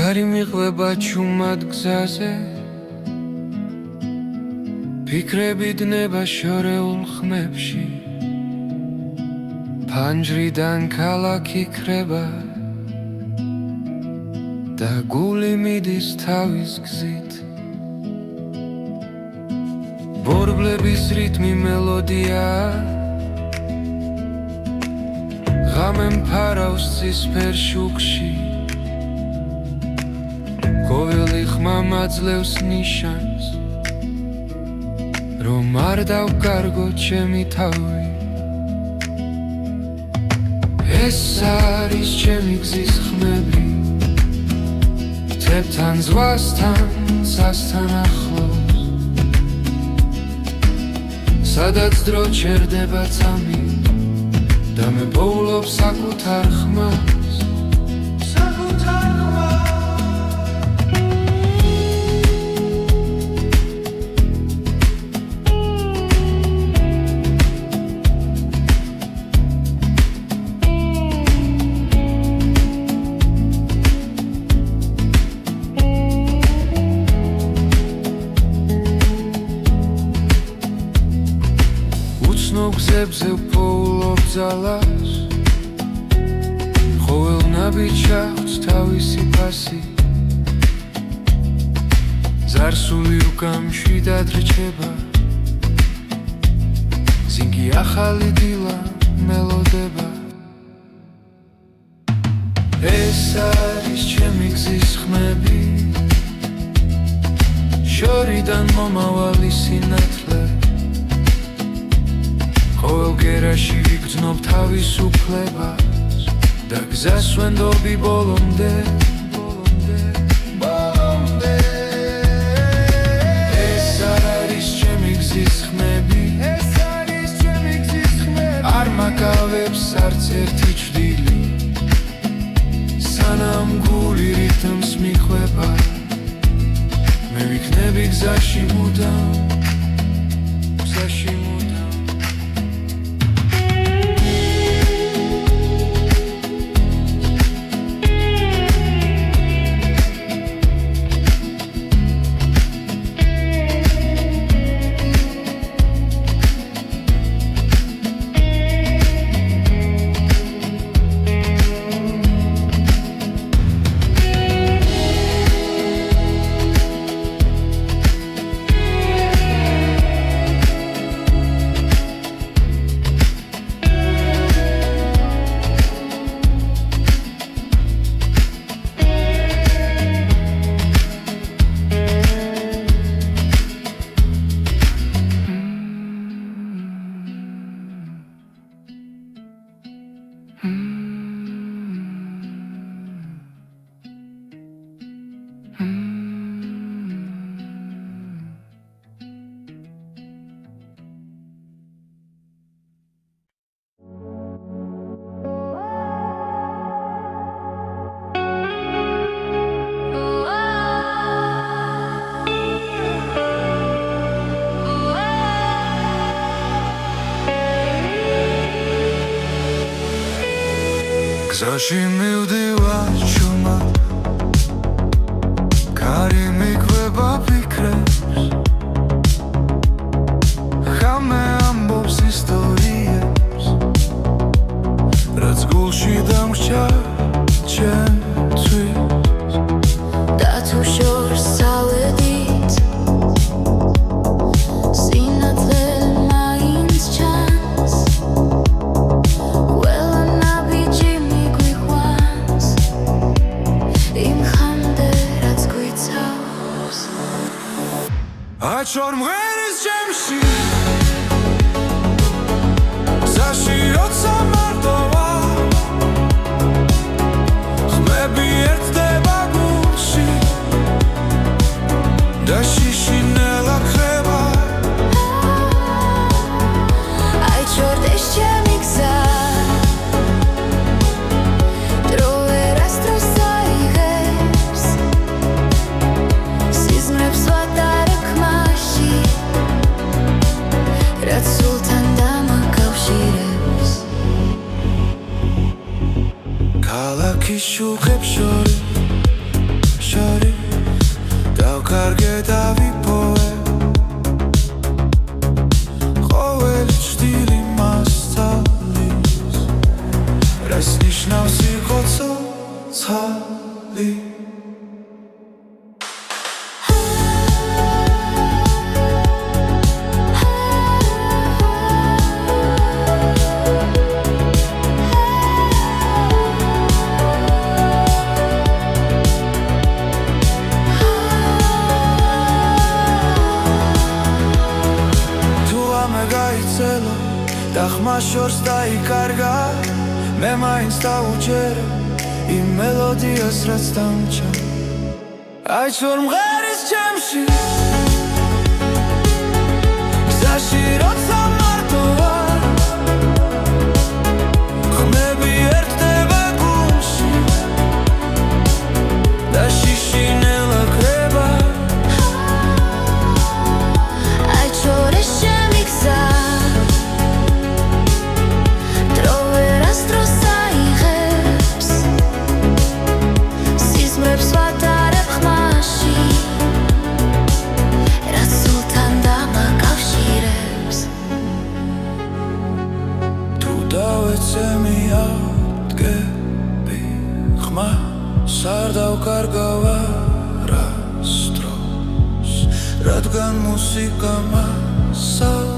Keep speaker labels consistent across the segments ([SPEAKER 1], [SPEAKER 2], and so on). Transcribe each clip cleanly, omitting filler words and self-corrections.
[SPEAKER 1] გარი მიყვება ჩუმად გზაზე ფიქრები დნება შორეულ ხმებში ფანჯრიდან ქალაქი ქრება და გული მიდის თავის გზით ბორბლების რიტმი მელოდია ღამე მფარავს ცისფერ შუქში ყოველი ხმა მაძლევს ნიშანს რომ არ დავკარგო ჩემი თავი ეს არის ჩემი გზის ხმები თებთან ზღვასთან სასთან ახლოს სადაც დრო ჩერდება წამი და მე პოულობ საკუთარ ხმას გზებზე ვპოულობ ძალას ყოველ ნაბიჯს აქვს თავისი ფასი ზარსული უკამშვიდად რჩება ზინგი ახალი დილა მელოდება ეს არის ჩემი გზის ხმები შორიდან მომავალი სინათლე ყოველ გერაში ვიგრძნობ თავისუფლებას და გზას ვენდობი ბოლომდე ეს არის ჩემი გზის ხმები არ მაკავებს არც ერთი ჭრილი სანამ გული რიტმს მიხვება მე ვიქნები გზაში მუდამ გზაში მივდივარ ჩუმად კარი მიკვება ფიქრებს ხამე ამბობს ისტორიებს რაც გულში დამრჩა ჩემთვის და თუ შორს სალედით სინათლე მაინც ჩანს Ačor mgheris čemshi Zashi otsa mardova Khmebi ert deba gulshi Da shishi nelak შუქებს შორი დავკარგე და ვიპოვე ყოველი ჭრილი მასწავლის რას ნიშნავს იყო ცოცხალი და ხმა შორს დაიკარგა მე მაინც დავუჯერე იმ მელოდიას რაც დამჭა აი ჩორ მღერის ჩემში გზაში როცა მარტო ვარ ხმები ერთდება გულში და შიშინელა კრება
[SPEAKER 2] აი ჩორ შემი გზა
[SPEAKER 1] არ დავკარგავ არასდროს რადგან მუსიკა მასალის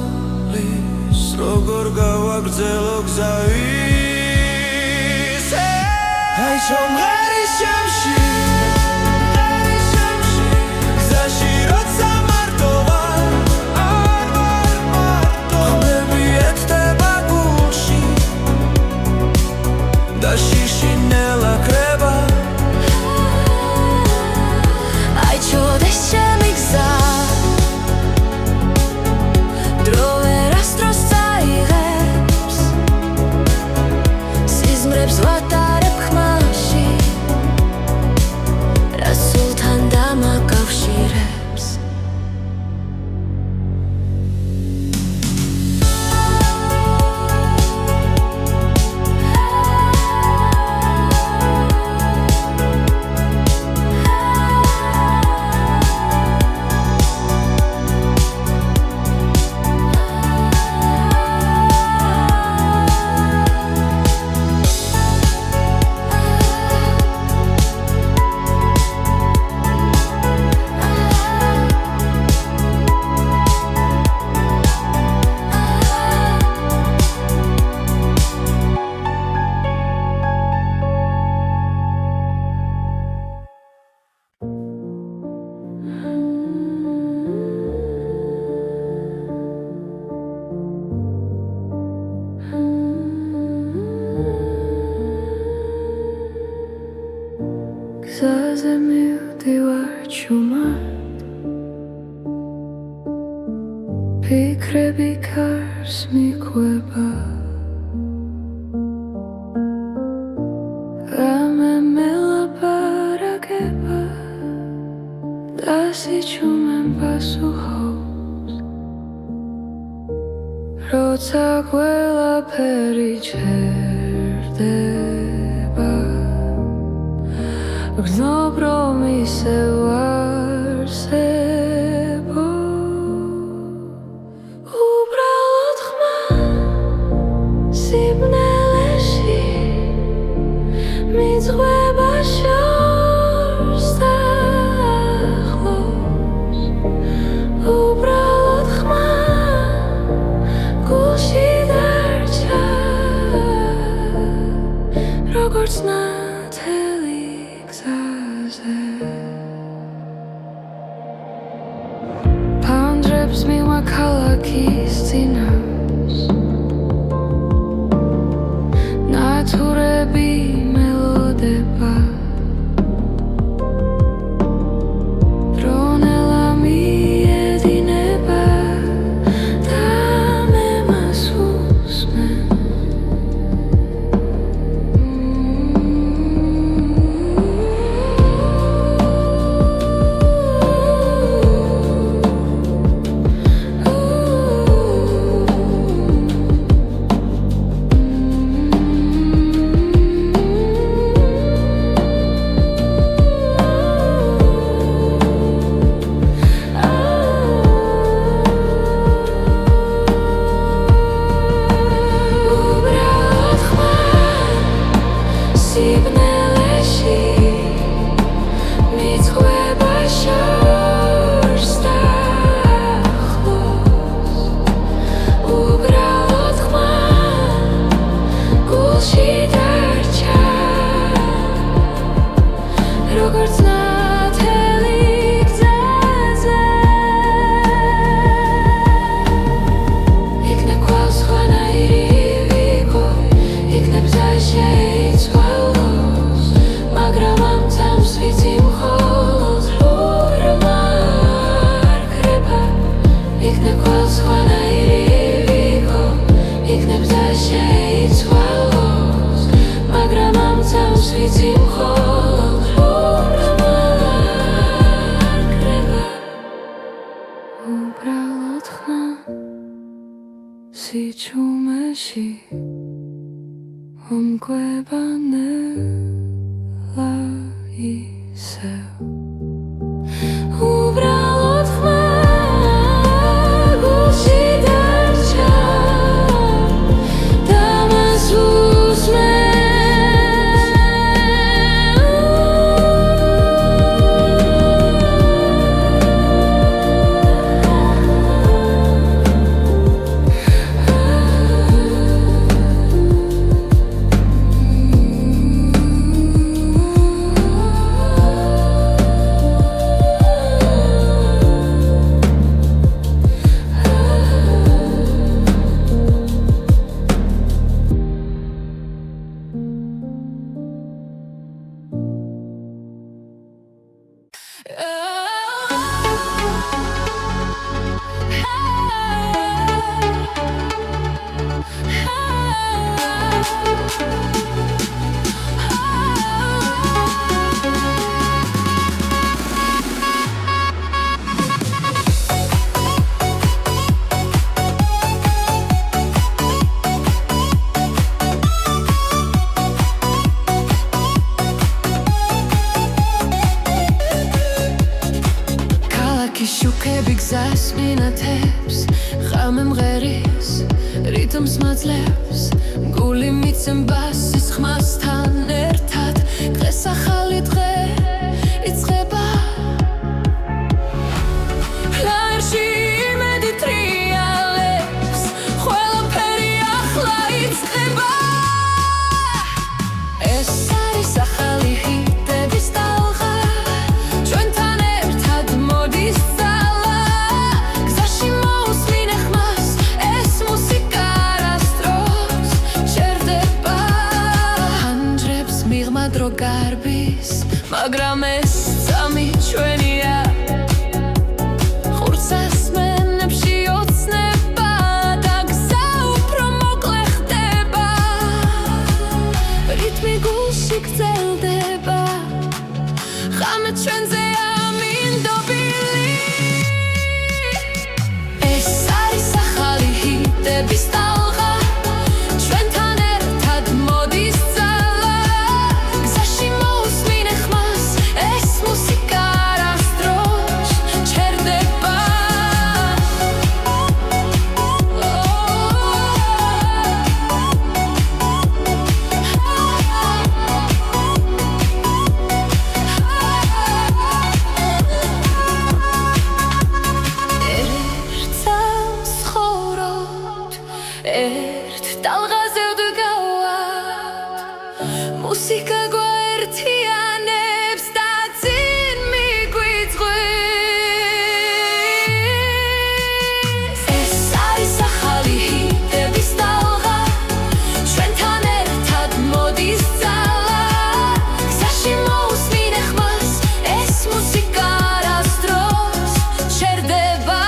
[SPEAKER 1] როგორ გავაგრძელო გზავის აი შომღერის შემში გზაში როცა მარტო ვარ ხმები ერთდება გულში და შიშინელა კრება
[SPEAKER 2] გზაზე მივდივარ ჩუმად ფიქრები კარს მიყვება რამე მელაპარაკება და სიჩუმემ პასუხობს როცა ყველაფერი ჩერდება გრძნობ რომ ისევ არსებო უბრალოდ ხმა სიბნელეში მიძღვება შორს და ახლოს უბრალოდ ხმა გულში დარჩა როგორც ნათელი ფანჯრებს მივა ქალაქის წინავს ნათურები მელოდება დრონელა მიედინება და მე მას უსმენ სიჩუმეში ომკვება ნელა ისევ უბრალოდ ხმა გულში დარჩა და მას უსმენ შუქები გზას მინათებს ხამე მღერის რიტმს მაძლევს გული მიცემ ბასის ხმასთან ერთად დღეს ახალი დღე იწყება ფლაერში იმედი ტრიალებს ყველაფერი ახლა იწყება ეს არის ახალი ჰიტების ტალღა ჩვენთან ერთად მოდის დრო გარბის მაგრამ ეს წამი ჩვენია ხურს ასმენებში ოცნება და გზა უფრო მოკლე ხდება რიტმი გულში გრძელდება ხამე ჩვენზე ამინდობილი ეს არის ახალი ჰიტების ტალღა ჩვენთან ერთად მოდის ერთ ტალღაზე ვდგავართ მუსიკა გვაერთიანებს და წინ მიგვიწვევს ეს არის ახალი ჰიტების ტალღა ჩვენთან ერთად მოდის ძალა გზაში მოусმინე ხმას ეს მუსიკა არასდროს ჩერდება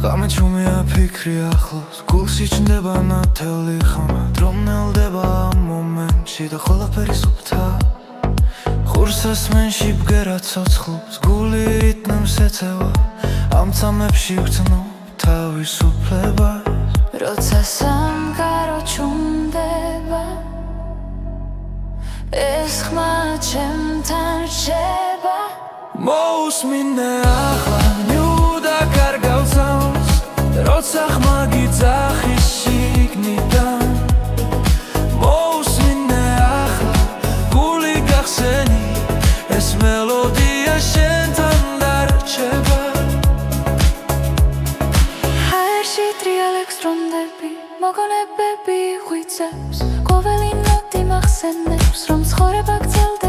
[SPEAKER 1] გამეჩუმია ფიქრი ახლოს გულში ჩნდება ნათელი ხმა დრო ნელდება ამ მომენტში და ყველაფერი სუფთა ხურს ასმენში ბგერა ცოცხლობს გული რიტმს ეწევა ამ წამებში ვგრძნობ თავისუფლებას
[SPEAKER 2] როცა სამყარო ჩუმდება ეს ხმა ჩემთან რჩება
[SPEAKER 1] მოусმინე ახლა ნიუდა კარგავ წამს როცა ხმა გიძახის შიგნიდან მოусმინე ახლა გული გახსენი ეს მელოდია შენთან დარჩება
[SPEAKER 2] ჰაერში ტრიალებს რომდები მოგონებები ღვიწევს ყოველი ნოტი მახსენებს რომ ცხოვრება გრძელდება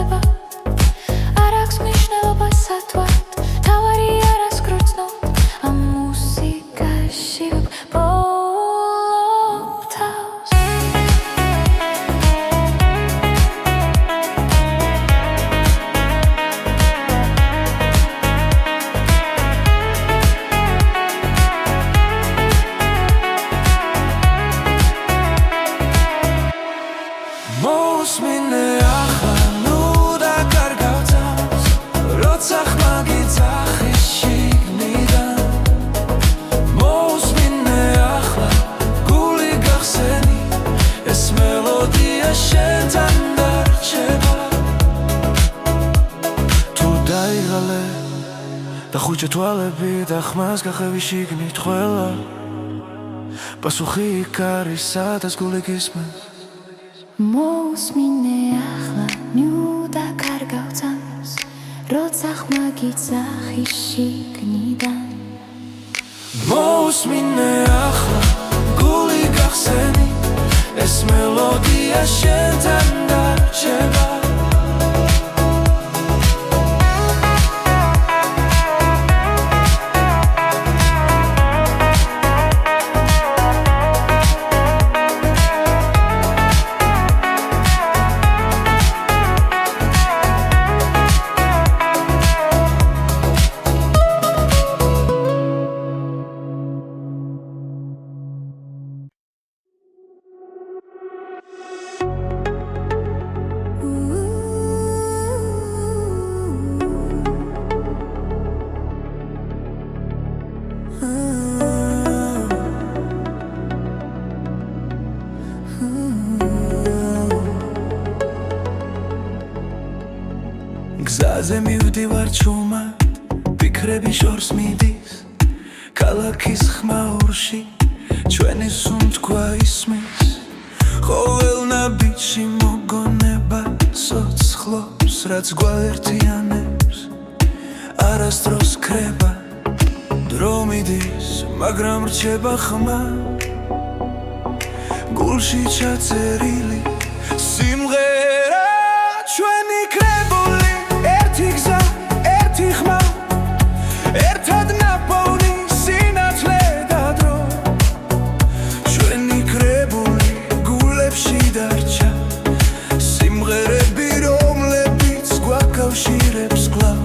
[SPEAKER 3] ლურჯ თვალები და ხმას გახევი შიგნით ყველა პასუხი იქ არის სადაც გული გისმენს
[SPEAKER 2] მოусმინე ახლა ნიუდა კარგავ წამს როცა ხმა გიძახი შიგნიდან
[SPEAKER 3] მოусმინე ახლა გული გახსენი ეს მელოდია შენთან დარჩება გზაზე მივდივარ ჩუმად ფიქრები შორს მიდის ქალაქის ხმაურში ჩვენი სუნთქვა ისმის ყოველნა ბიჭი მოგონება სოცხლობს რაც გვაერთიანებს არასდროს ქრება დრო მიდის მაგრამ რჩება ხმა გულში ჩაწერილი სიმღერა ჩვენი კრებული ერთი გზა, ერთი ხმა ერთად ნაპოვნი სინათლე და დრო ჩვენი კრებული გულებში დარჩა სიმღერები რომლებიც გვაკავშირებს კვლავ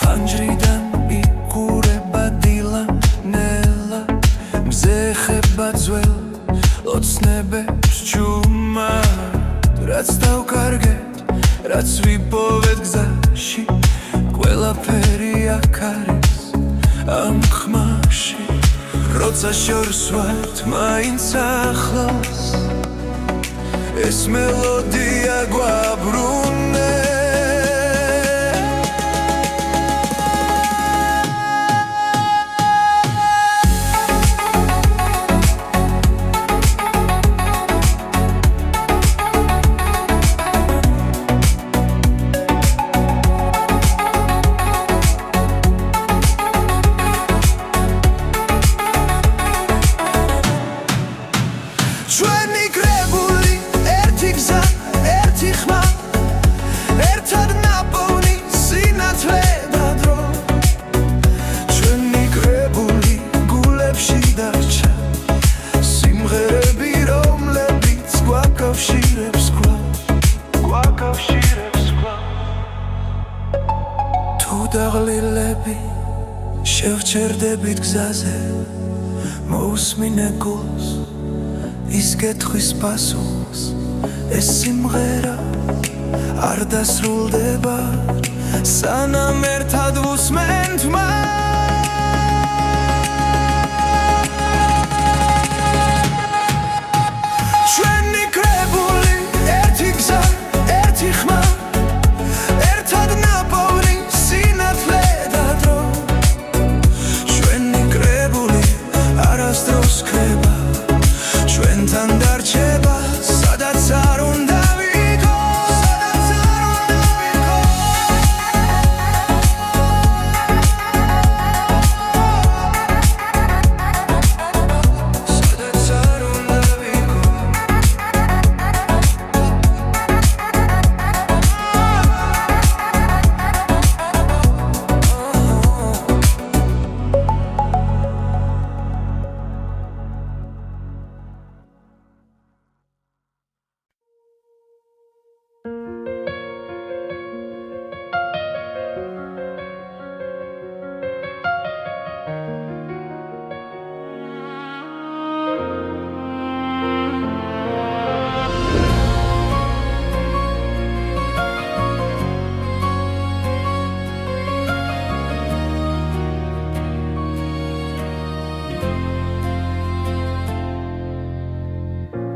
[SPEAKER 3] ფანჯრიდან იყურება დილა ნელა მზე ხება ძველ ოცნებებს ჩუმად რაც დავკარგეთ, რაც ვიპოვეთ გზაში ყველაფერი აქ არის ამ ხმაში როცა შორს ვართ მაინც ახლოს ეს მელოდია გვაბრუნებს ჩვენი კრებული ერთი გზა, ერთი ხმა ერთად ნაპოვნი სინათლე და დრო ჩვენი კრებული გულებში დარჩა სიმღერები რომლებიც გვაკავშირებს კვლავ თუ დაღლილები შევჩერდებით გზაზე მოусმინე გულს ის კითხვის პასუხს ეს სიმღერა არ დასრულდება სანამ ერთად ვუსმენთ ჩვენი კრებული ერთი გზა, ერთი ხმა ერთად ნაპოვნი სინათლე და დრო ჩვენი კრებული არასდროს ქრება ჩვენთან დარჩება სადაც არ უნდა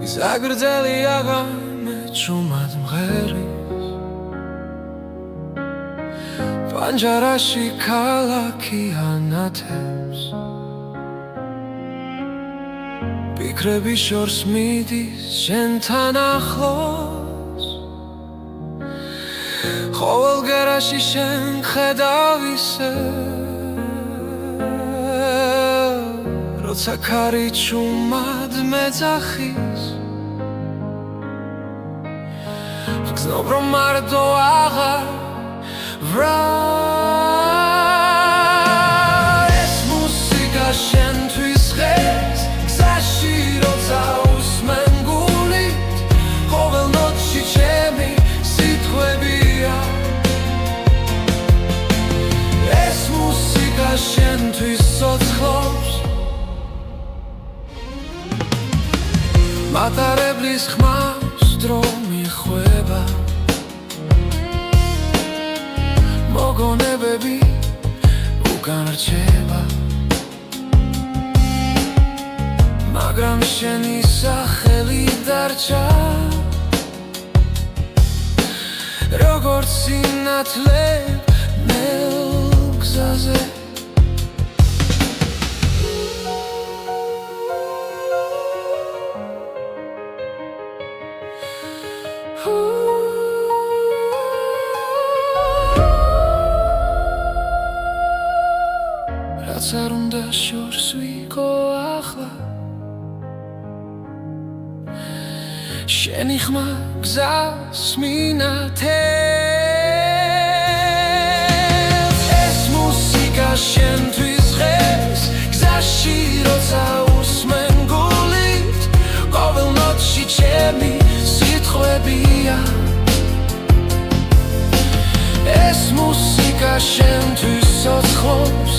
[SPEAKER 3] ზაგრძელი აღამე ჩუმად მღერის პანჯარაში ქალაქი ანათებს ფიქრები შორს მიდის შენთან ახლოს ყოველ გერაში შენ ხედავ ისე როცა ქარი ჩუმად მეძახის გზნობ რომ მარტო აღარ ვრა ეს მუსიკა შენთვის ხეს გზაში როცა უსმენ გულით ყოველ ნოტში ჩემი სიტყვებია ეს მუსიკა შენთვის ცოცხლობს მატარებლის ხმას დრო მიხვება მოგონებები უკან რჩება მაგრამ შენი სახელი დარჩა როგორც სინათლე ნელ გზაზე რაც არ უნდა შორს ვიყო ახლა შენი ხმა გზას მინათებს ეს მუსიკა შენთვის ხეს გზაში როცა უსმენ გულით ყოველ ნოტში ჩემი სიტყვებია ეს მუსიკა შენთვის ცოცხლობს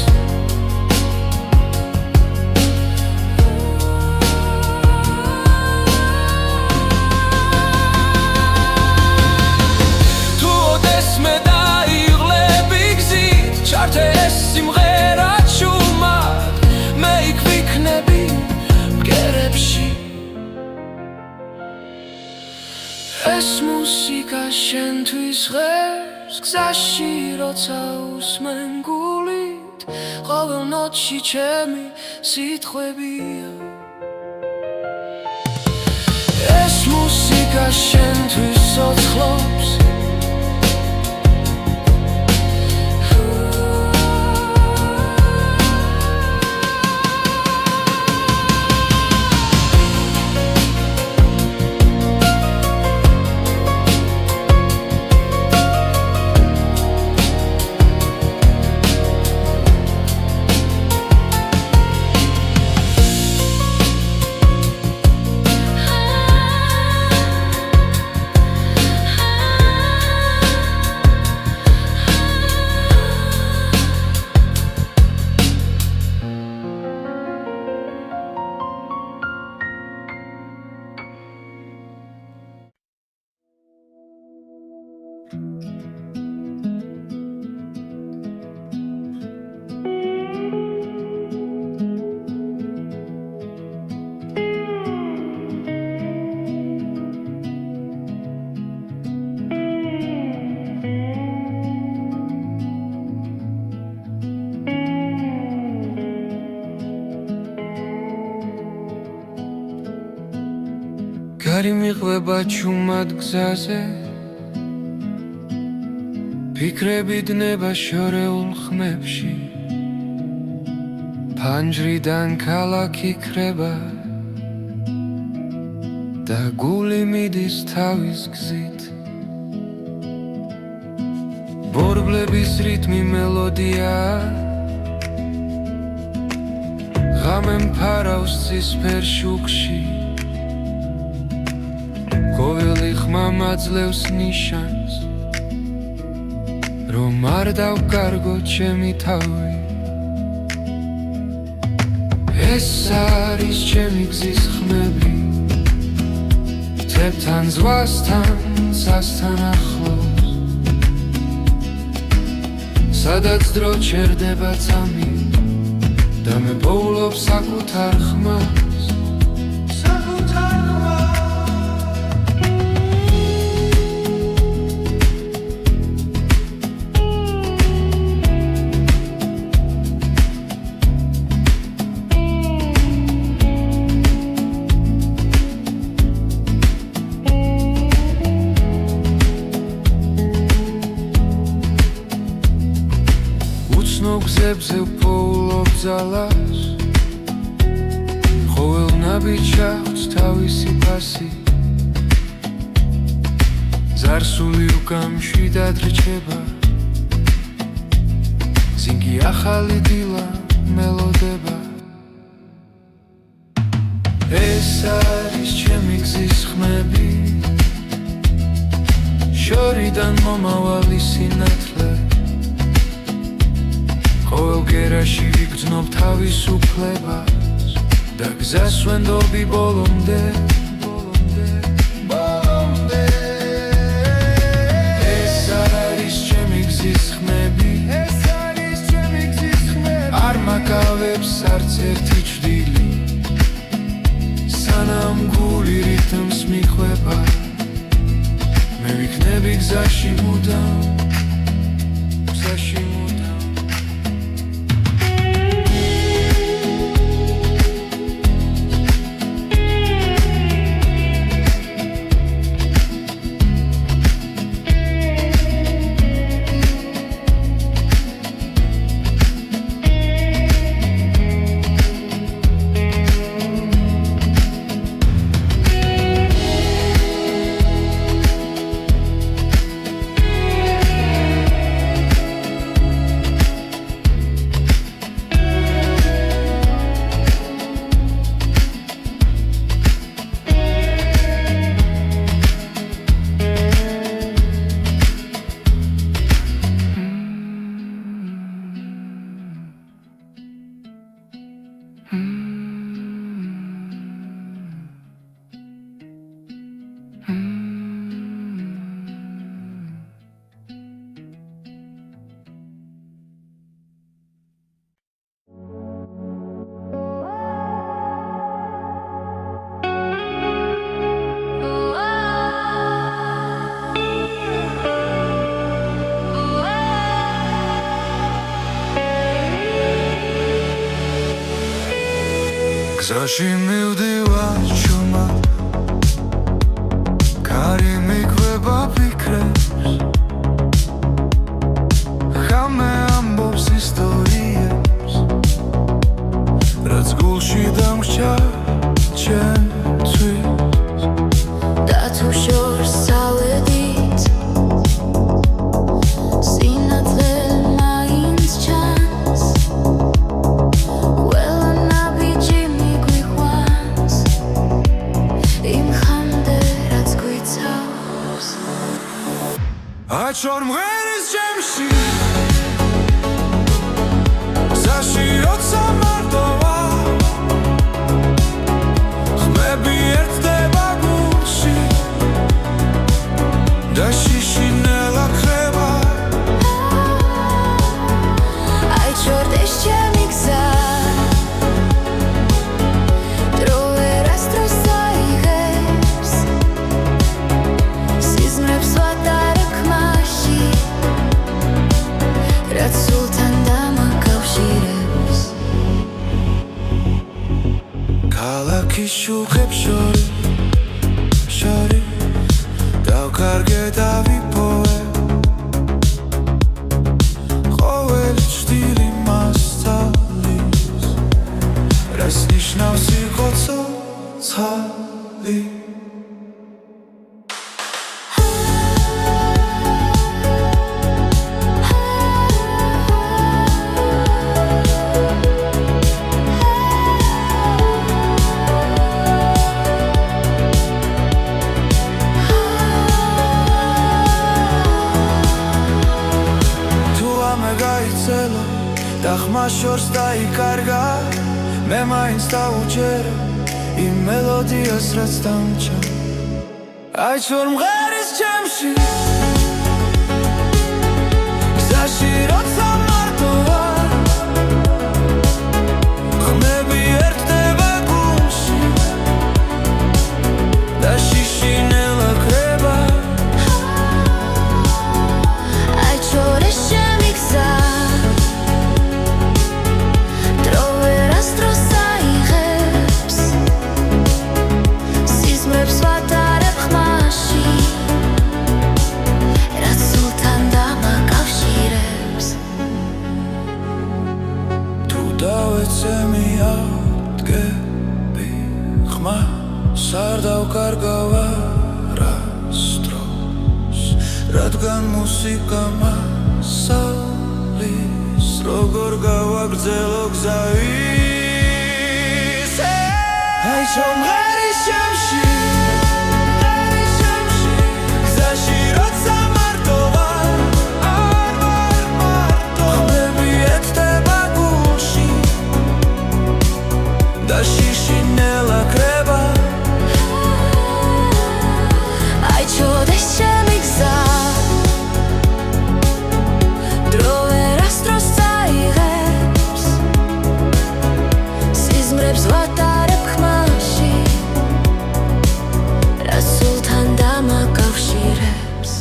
[SPEAKER 3] ჩართე ეს სიმღერა ჩუმად მე იქ ვიქნები ბგერებში ეს მუსიკა შენთვის ღერს გზაში როცა უსმენ გულით ყოველ ნოტში ჩემი სიტყვებია ეს მუსიკა შენთვის ცოცხლობს კარი მიყვება ჩუმად გზაზე ფიქრები დნება შორეულ ხმებში ფანჯრიდან ქალაქი ქრება და გული მიდის თავის გზით ბორბლების რიტმი მელოდია ღამე მფარავს ცისფერ შუქში ყოველი ხმა მაძლევს ნიშანს რომ არ დავკარგო ჩემი თავი ეს არის ჩემი გზის ხმები თებთან ზღვასთან სასთან ახლოს სადაც დრო ჩერდება წამი და მე პოულობ საკუთარ ხმას
[SPEAKER 1] მიწებზე ვფოულობ ძალას ყოველ ნაბიჯს აქვს თავისი ფასი ზარსული უკამში დადრჩება ზინგი ახალი დილა მელოდება ეს არის ჩემი გზის ხმები შორიდან მომავალი სინათლე ყოველ გერაში ვიგრძნობ თავისუფლებას და გზას ვენდობი ბოლომდე ეს არის ჩემი გზის ხმები არ მაკავებს არც ერთი ჭრილი სანამ გული რითმს მიხვება მე ვიქნები გზაში მუდამ გზაში მუდამ გზაში მივდივარ ჩუმად კარი მიგვება ფიქრებს ხამე ამბობს ისტორიებს რაც გულში დამრჩა ჩემთვის
[SPEAKER 2] და თუ შორს ავედით სინათლე მაინც ჩანს ყველა ნაბიჯი მიგვიყვანს იმ ხამდე რაც გვიცავს
[SPEAKER 1] აჩვარ მღერის ჩემში გზაში როცა მარტო ვარ ხმები ერთდება გულში და შიშინელა ხრება
[SPEAKER 2] აიჩვარ ეს ჩემი გზა დრო ვერასდროს აიღებს სიზმრებს ვატარებ ხმაში რაც სულთან დამაკავშირებს
[SPEAKER 1] ქალაქის შუქებს შორის დავკარგე და ვიპოვე ყოველი ჭრილი მასწავლის რას ნიშნავს იყო ცოცხალი და ხმა შორს დაიკარგა მე მაინც დავუჯერე იმ მელოდიას რაც დამჭა აიჩვარ მღერის ჩემში გზაში როცა მარტო ვარ ხმები ერთდება გულში და შიშინელა ხრება
[SPEAKER 2] აიჩვარ ეს ჩემი გზა
[SPEAKER 3] მუსიკა მასალის როგორ გავაგრძელო გზა ისე აი შომღერი შემში გზაში როცა მარტო ვარ არ ვარ მარტო ხმები ეთდება გულში და შიში ნელა კრება
[SPEAKER 2] აი ჩოდეს ჩემი გზა დრო ვერასდროს წაიღებს სიზმრებს ვატარებ ხმაში რა სულთან დამაკავშირებს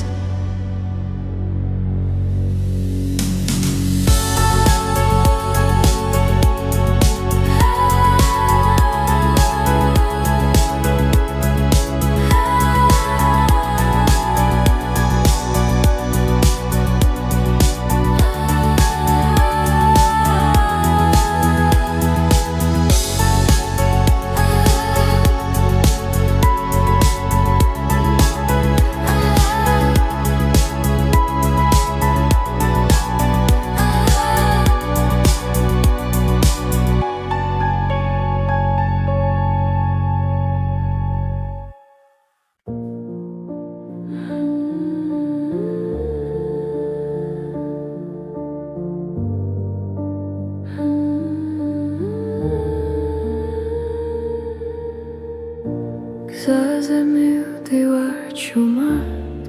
[SPEAKER 2] გზაზე მივდივარ ჩუმად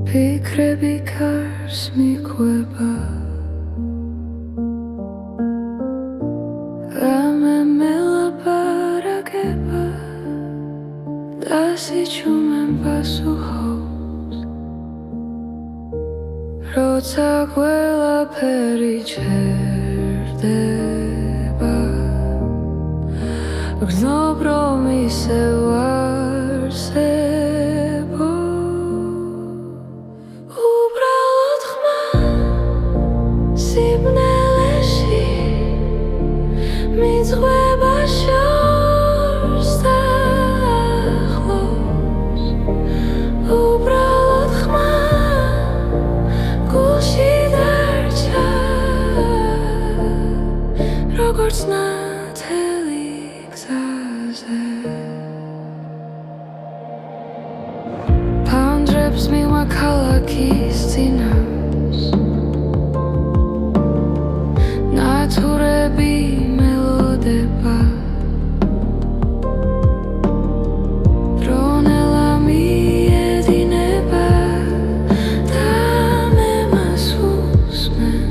[SPEAKER 2] ფიქრები კარს მიყვება რამე მელაპარაკება და სიჩუმემ პასუხობს როცა ყველაფერი ჩერდება გრძნობ რომ ისევ არსებო უბრალოდ ხმა სიბნელეში მიძღვება შორს და ახლოს უბრალოდ ხმა გულში დარჩა როგორც ნათელი ფანჯრებს მივა ქალაქის წინავს ნათურები მელოდება დრონელა მიედინება და მე მას უსმენ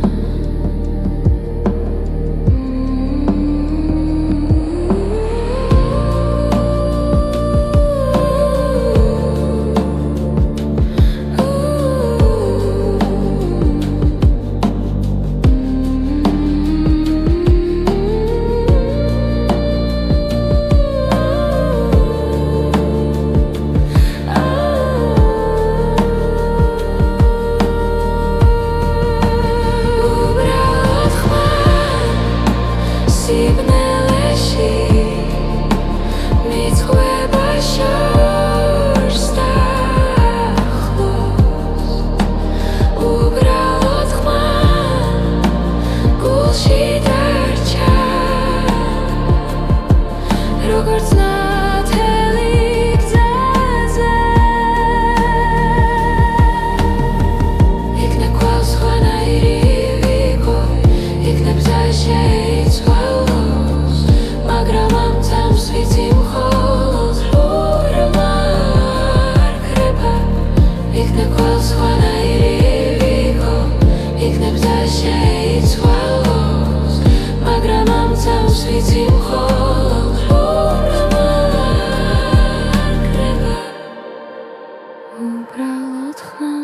[SPEAKER 2] უბრალოდ ხმა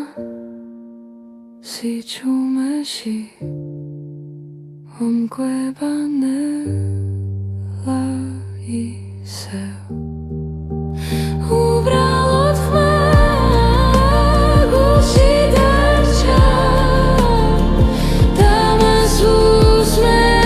[SPEAKER 2] სიჩუმეში ომკვება ნელა ისევ უბრალოდ ხმა გულში დარჩა და მას უსმენ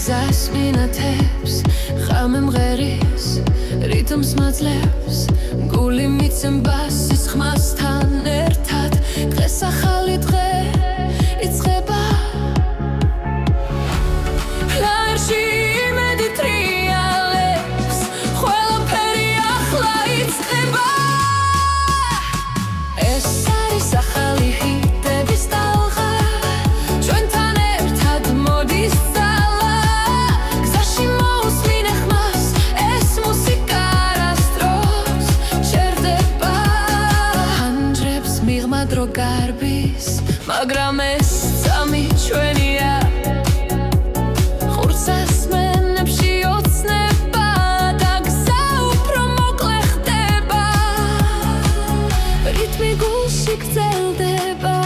[SPEAKER 2] გზას მინათებს ხამე მღერის რითმს მაძლევს გული მიცემ სისხმასთან ერთად დღეს ახალი დღე იწყება ლაერში იმედი ტრიალებს ყველაფერი ახლა იწყება ეს არის ახალი ჰიტების ტალღა ჩვენთან ერთად მოდის ძალა გზაში მოусმინე ხმას ეს მუსიკა არასდროს ჩერდება ჰანჯრებს მიღმა დრო გარბის მაგრამ ეს წამი ჩვენია ხურცას მენებში ოცნება და გზა უფრო მოკლე ხდება რითმი გულში გრძელდება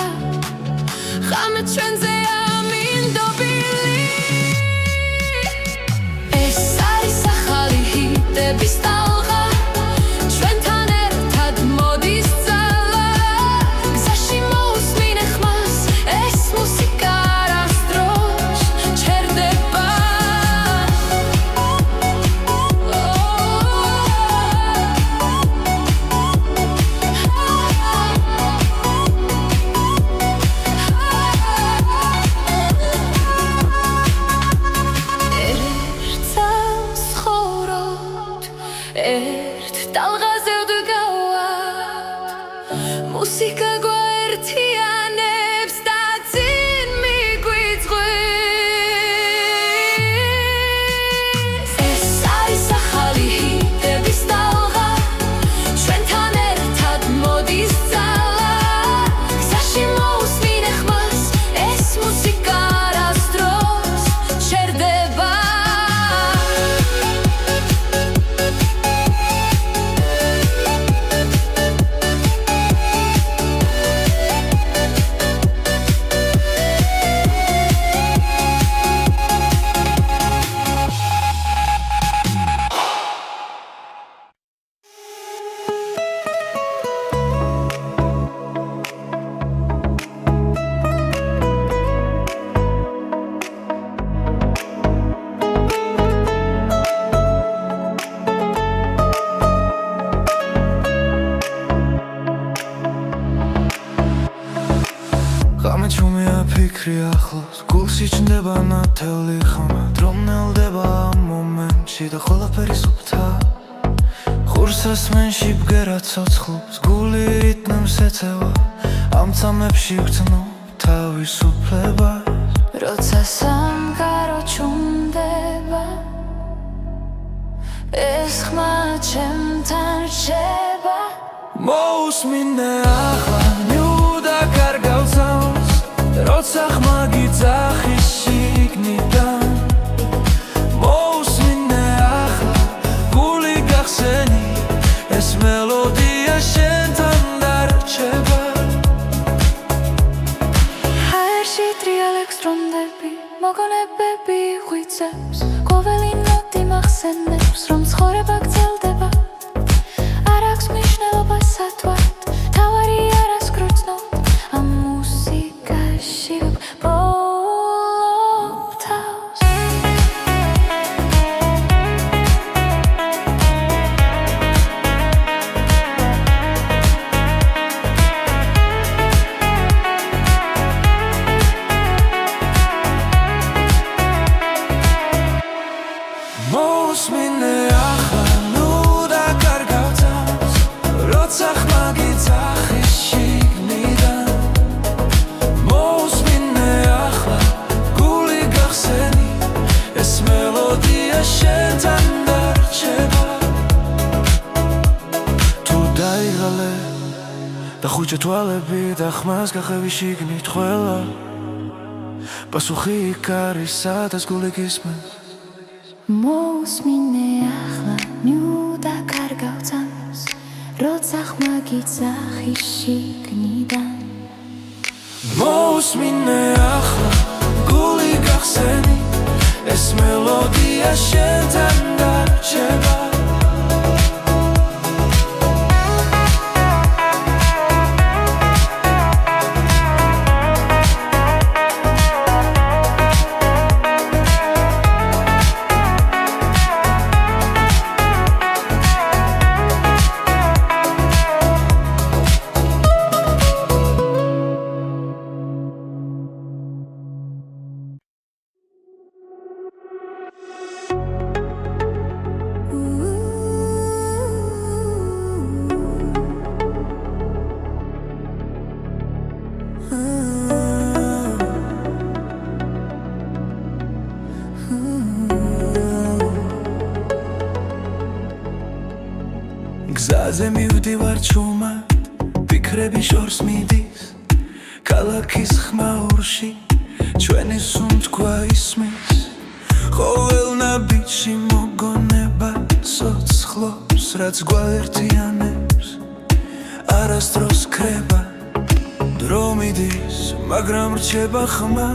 [SPEAKER 2] ხამე ჩვენზეა მინდობილი ეს არის ახალი ჰიტების ტალღა ჩვენთან ერთად მოდის ძალა გზაში მოусმინე ხმას ეს მუსიკა არასდროს ჩერდება ერთს ხოროთ ერთ ტალღაზე ვდგავართ მუსიკა გვაერთიანებს და წინ მიგვიწვევს ეს არის ახალი ჰიტების ტალღა ჩვენთან ერთად მოდის ძალა გზაში მოусმინე ხმას ეს მუსიკა არასდროს ჩერდება
[SPEAKER 3] ღამე ჩუმია ფიქრი ახლოს გულში ჩნდება ნათელი ხმა დრო ნელდება ამ მომენტში და ყველაფერი სუფთა ხურსას მენში ბგერა ცოცხლობს გული რიტმს ეწევა ამ წამებში ვგრძნობ თავისუფლებას
[SPEAKER 2] როცა სამყარო ჩუმდება ეს ხმა ჩემთან რჩება
[SPEAKER 3] მოусმინე ახლა ნიუდა კარგავსავს როცა ხმა გიძახის შიგნიდან მოусმინე ახლა გული გახსენი ეს მელოდია შენთან დარჩება
[SPEAKER 2] ჰაერში ტრიალებს დრონდები მოგონებები ღვიძლებს ყოველი ნოტი მახსენებს რომ ცხოვრება გრძელდება არ აქვს მნიშვნელობა სათვალთ თავარი არას გრძნობ ამ მუსიკაში ვბოლობ თავს
[SPEAKER 3] მოусმინე ახლა ნუდა კარგავსავს როცა ხმა გიძახის შიგნიდან მოусმინე ახლა გული გახსენი ეს მელოდია შენთან დარჩება თუ დაიღალე და ხუჭა თვალები და ხმას გახევი შიგნით ყველა პასუხი იქ არის სადაც გული გისმენს
[SPEAKER 2] მოусმინე ახლა ნიუდა კარგავსავს როცა ხმა გიძახის შიგნიდან
[SPEAKER 3] მოусმინე ახლა გული გახსენი ეს მელოდია შენთან დარჩება გზაზე მივდივარ ჩუმად ფიქრები შორს მიდის ქალაქის ხმაურში ჩვენი სუნთქვა ისმის ყოველ ნაბიჯში მოგონება ცოცხლობს რაც გვაერთიანებს არასდროს ქრება დრო მიდის მაგრამ რჩება ხმა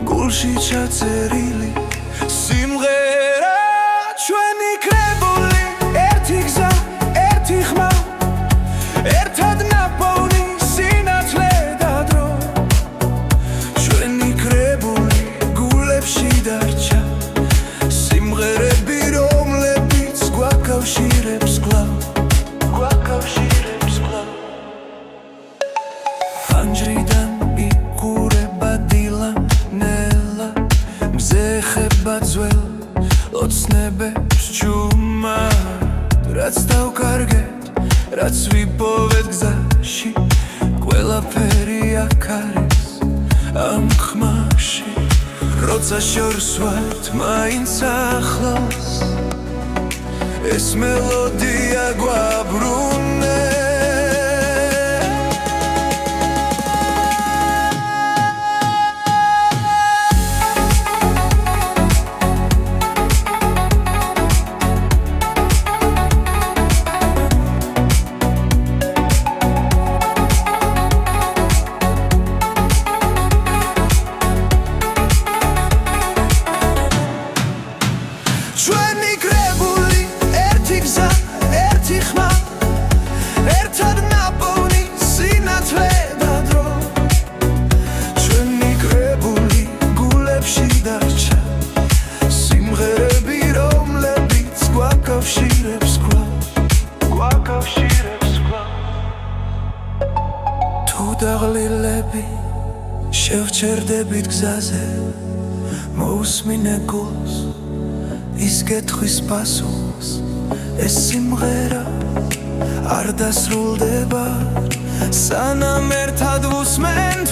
[SPEAKER 3] გულში ჩაწერილი სიმღერა ჩვენი კრებული ერთი გზა ერთი ხმა ერთად ნაპოვნი სინათლე და დრო ჩვენი კრებული გულებში დარჩა სიმღერები რომლებიც გვაკავშირებს კვლავ ფანჯრიდან იყურება დილა ნელა მზე ხება ძველ ოცნებებს ჩუმად რაც დავკარგეთ რაც ვიპოვეთ გზაში ყველაფერი აქ არის ამ ხმაში როცა შორს ვართ მაინც ახლოს ეს მელოდია გვაბრუნებს ჩვენი კრებული ერთი გზა ერთი ხმა ერთად ნაპოვნი სინათლე და დრო ჩვენი კრებული გულებში დარჩა სიმღერები რომლებიც გვაკავშირებს კვლავ თუ დაღლილები შევჩერდებით გზაზე მოусმინე გულს ის კითხვის პასუხს ეს სიმღერა არ დასრულდება სანამ ერთად ვუსმენთ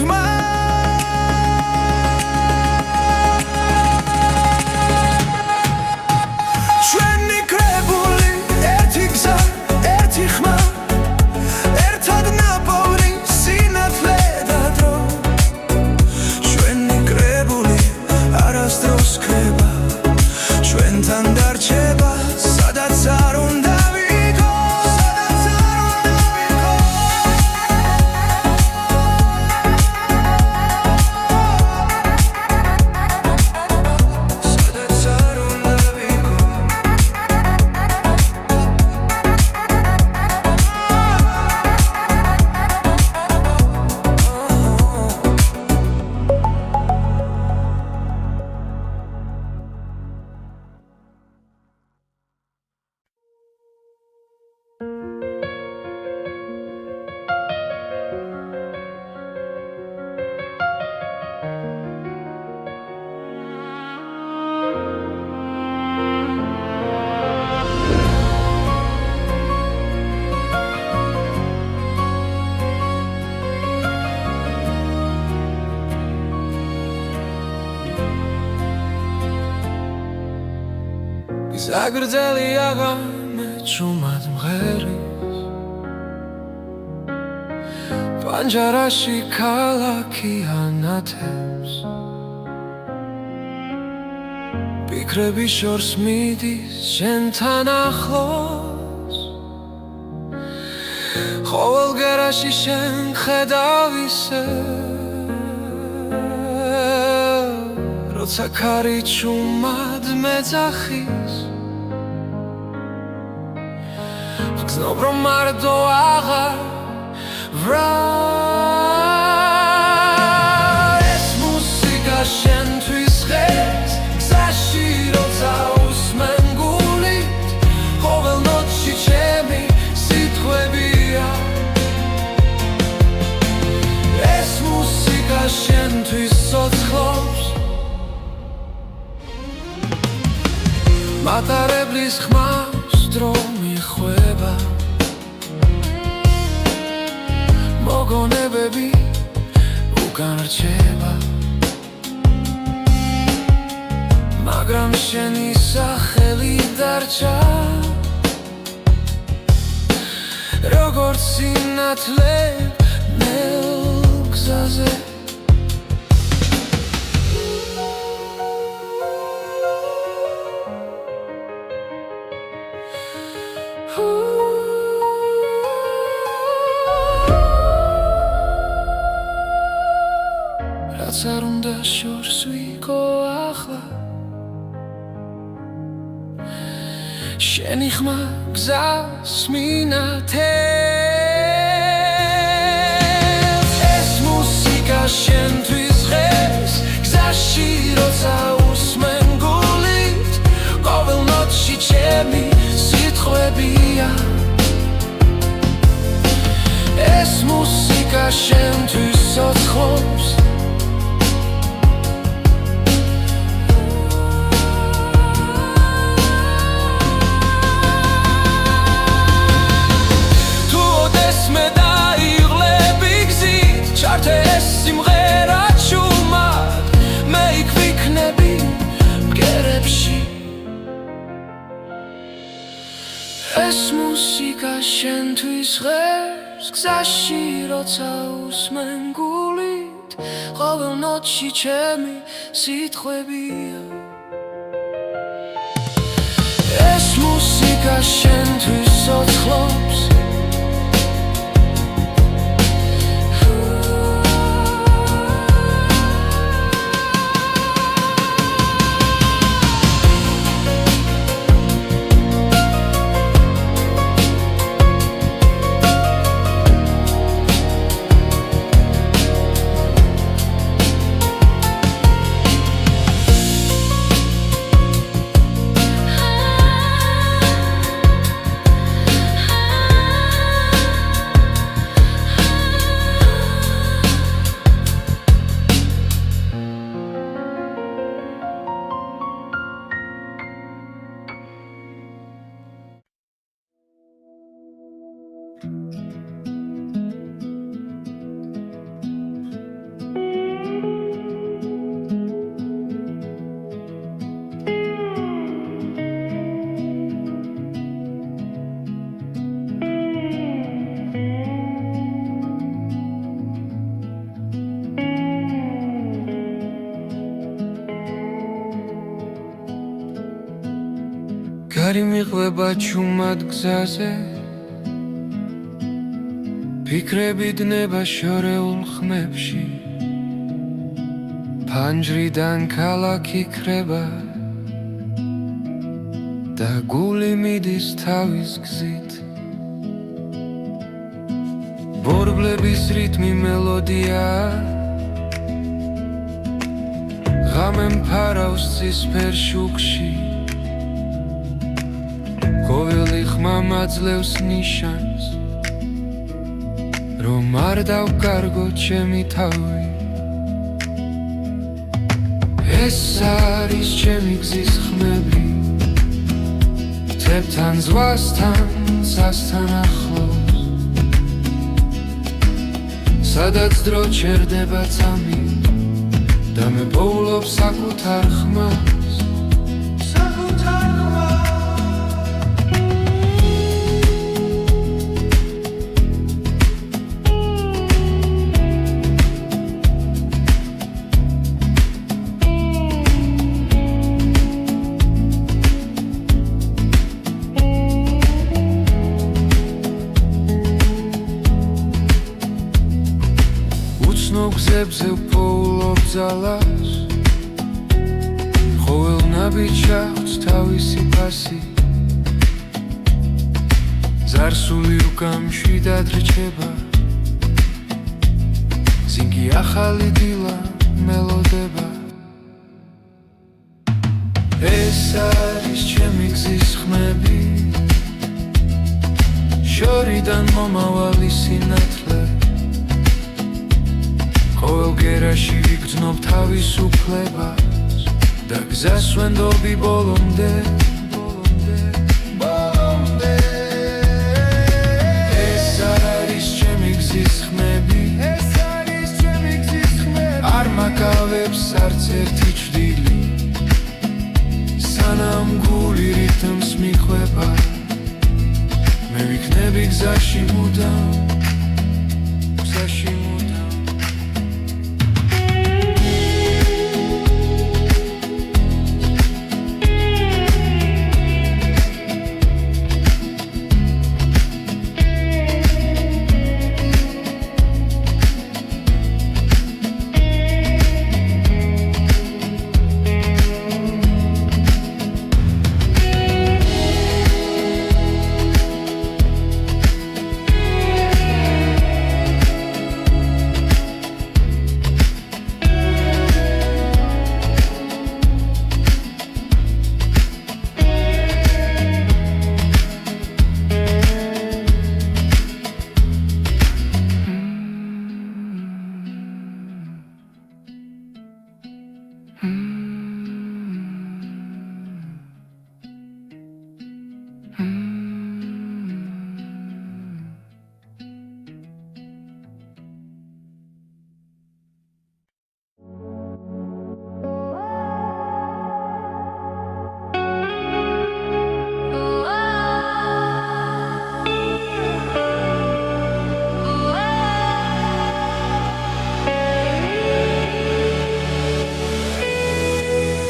[SPEAKER 3] ჩვენი კრებული ერთი გზა ერთი ხმა ერთად ნაპოვნი სინათლე და დრო ჩვენი კრებული არასდროს ქრება ჩვენთან დარჩება სადაც არ უნდა ვიყოს სადაც არ უნდა გზაგრძელი აღამე ჩუმად მღერის პანჯარაში ქალაქი ანათებს ფიქრები შორს მიდის შენთან ახლოს ყოველ გერაში შენ ხედავ ისე როცა ქარი ჩუმად მეძახის გზნობ რომ მარტო აღარ ეს მუსიკა შენთვის ხეს გზაში როცა უსმენ გულით ყოველ ნოტში ჩემი სიტყვებია ეს მუსიკა შენთვის ცოცხლობს მატარებლის ხმას დრო მიხვება მოგონებები უკან რჩება მაგრამ შენი სახელი დარჩა როგორც სინათლე ნელ გზაზე რაც არ უნდა შორს ვიყო ახლა შენი ხმა გზას მინათებს ეს მუსიკა შენთვის ღებს გზაში როცა უსმენ გულით ყოველ ნოტში ჩემი სიტყვებია ეს მუსიკა შენთვის ცოცხლობს ეს სიმღერა ჩუმად მე იქ ვიქნები მგერებში ეს მუსიკა შენთვის ღებს გზაში როცა უსმენ გულით ყოველ ნოტში ჩემი სიტყვებია ეს მუსიკა შენთვის ცოცხლობს გარი მიყვება ჩუმად გზაზე ფიქრები დნება შორეულ ხმებში ფანჯრიდან ქალაქი ქრება და გული მიდის თავის გზით ბორბლების რიტმი მელოდია ღამე მფარავს ცისფერ შუქში ყოველი ხმა მაძლევს ნიშანს რომ არ დავკარგო ჩემი თავი ეს არის ჩემი გზის ხმები თებთან ზღვასთან სასთან ახლოს სადაც დრო ჩერდება წამი და მე პოულობ საკუთარ ხმას გზებზე ვპოულობ ძალას ყოველ ნაბიჯს აქვს თავისი ფასი ზარსული უკამშვიდად რჩება ზინგი ახალი დილა მელოდება ეს არის ჩემი გზის ხმები შორიდან მომავალი სინათლე ყოველ გერაში ვიგრძნობ თავისუფლებას და გზას ვენდობი ბოლომდე ეს არის ჩემი გზის ხმები არ მაკავებს არც ერთი ჭრილი სანამ გული რითმს მიყვება მე ვიქნები გზაში
[SPEAKER 1] მუდამ გზაში მუდამ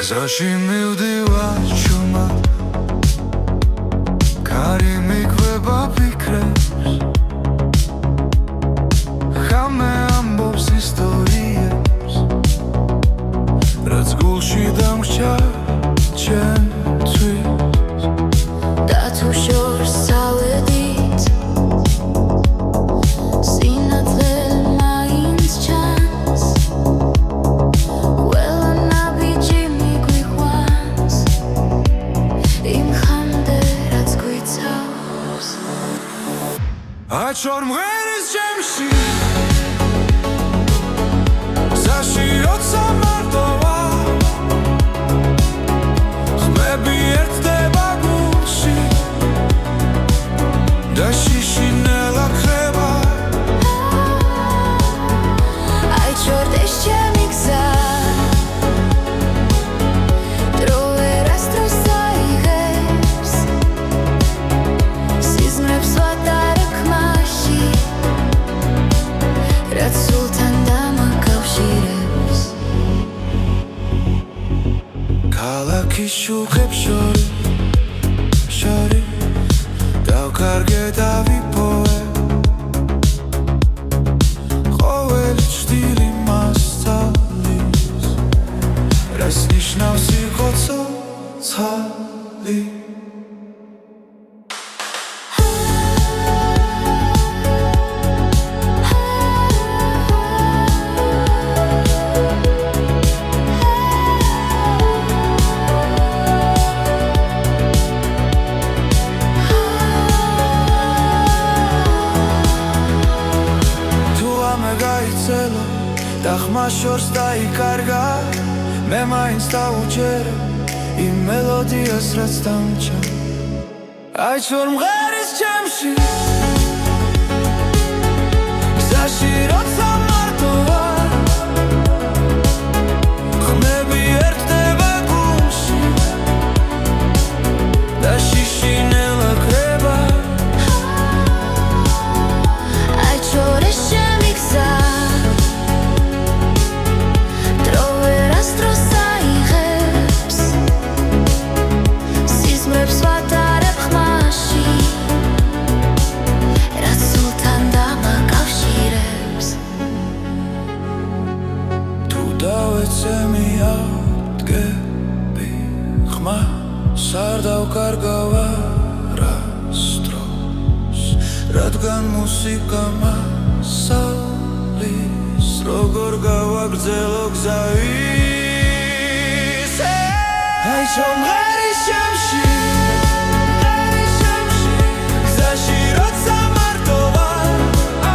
[SPEAKER 1] გზაში მივდივარ ჩუმად კარი მიკვება ფიქრებს ხამე ამბობს ისტორიებს რაც გულში დამრჩა ჩემთვის
[SPEAKER 2] და თუ შორს წავედით სინათლე მაინც ჩანს
[SPEAKER 3] აჩორ მღერის ჩემში გზაში როცა მარტოა ხმები ერთდება გულში და შიშინელა ხება
[SPEAKER 2] აჩორდეს ჩემი გზა დრო ვერასდროს აიღებს სიზმრებს ვატარებ ხმაში რაც სულთან დამაკავშირებს
[SPEAKER 3] ქალაქის შუქებს შორის დავკარგე და ვიპოვე ყოველი ჭრილი მასწავლის რას ნიშნავს იყო ცოცხალი და ხმა შორს დაიკარგა მე მაინც დავუჯერე იმ მელოდიას რაც დამჭა აჩორ მღერის ჩემში გზაში როცა მარტოა ხმები ერთდება გულში და შიშინელა ხება
[SPEAKER 2] აჩორეს ჩემი გზა
[SPEAKER 3] არ დავკარგავ არასდროს რადგან მუსიკა მასალის როგორ გავაგრძელო გზა ისე აჩორ მღერის ჩემში გზაში როცა მარტოა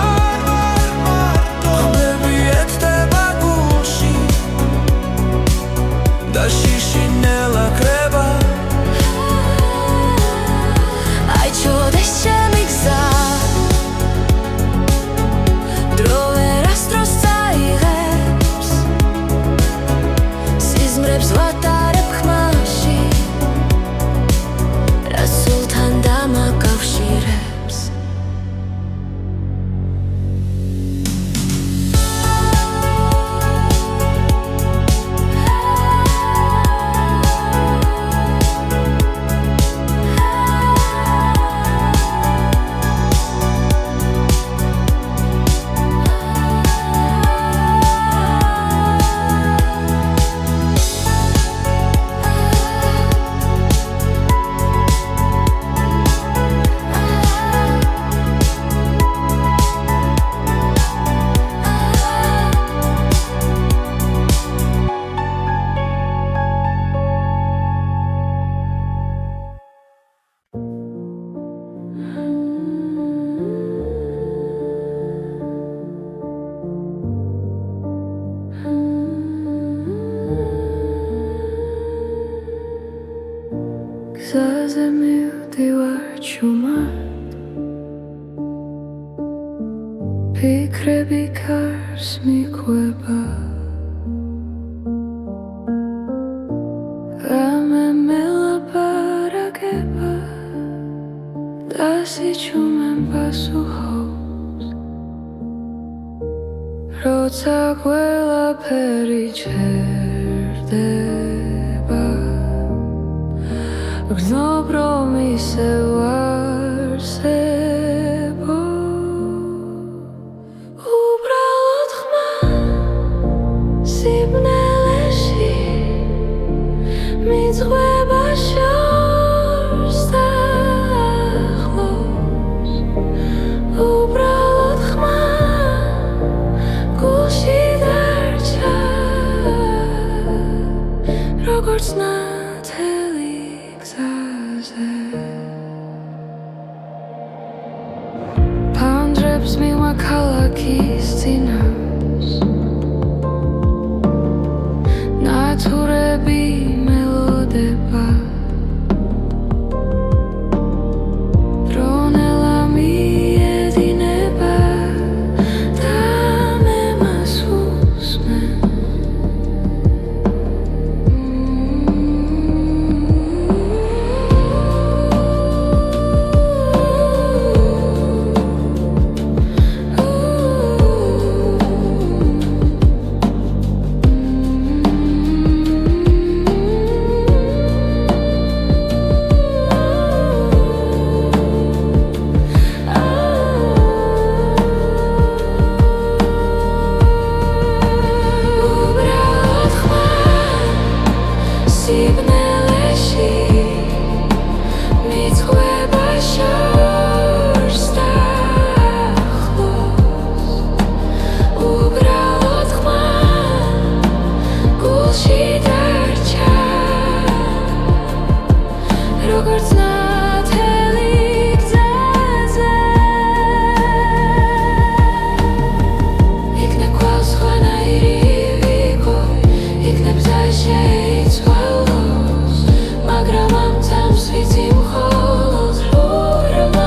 [SPEAKER 3] არ ვარ მარტო ხმები ერთდება გულში და შიშინელა ხება
[SPEAKER 2] აჩორდეს ჩემი გზა დრო ვერასდროს აიღებს სიზმრებს ვატარებ ხმაში
[SPEAKER 4] ფიქრები კარს მიყვება გამემელაპარაკება და სიჩუმემ პასუხობს როცა ყველაფერი ჩერდება გრძნობ რომ ისევ არსებო უბრალოდ ხმა სიბნელეში მიძღვება შორს და ახლოს უბრალოდ ხმა გულში დარჩა როგორც ნათელი გზაზე ფანჯრებს მივა ქალაქის წინავს ნათურები მელოდება დრონელა მიედინება და მე მას უსმენ უბრალოდ ხმა სიბნელეში მიძღვება შორს და ახლოს უბრალოდ ხმა გულში დარჩა როგორც ნათელი გზაზე იქნებ ყავს ხვანაირი ვიგო იქნებ გზა შეიცვალოს მაგრამ ამ წამს ვიცი მხოლოდ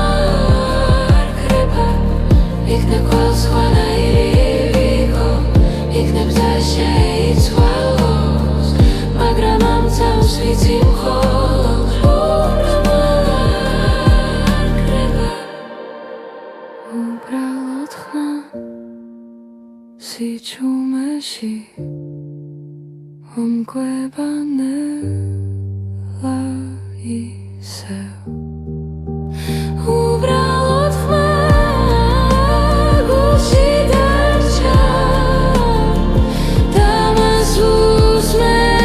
[SPEAKER 4] არ ქრება იქნებ ყავს ხვანაირი ვიგო იქნებ გზა შეიცვალოს მაგრამ ამ წამს ვიცი მხოლოდ არ ქრება უბრალოდ ხმა სიჩუმეში ომკვება ნელა ისევ უბრალოდ ხმა გულში დარჩა და მას უსმენ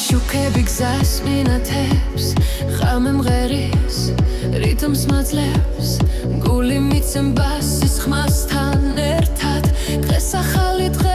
[SPEAKER 4] შუქები გზას მინათებს ღამე მღერის რითმს მაძლევს გული მიცემ ბასის ხმასთან ერთად დღეს ახალი დღე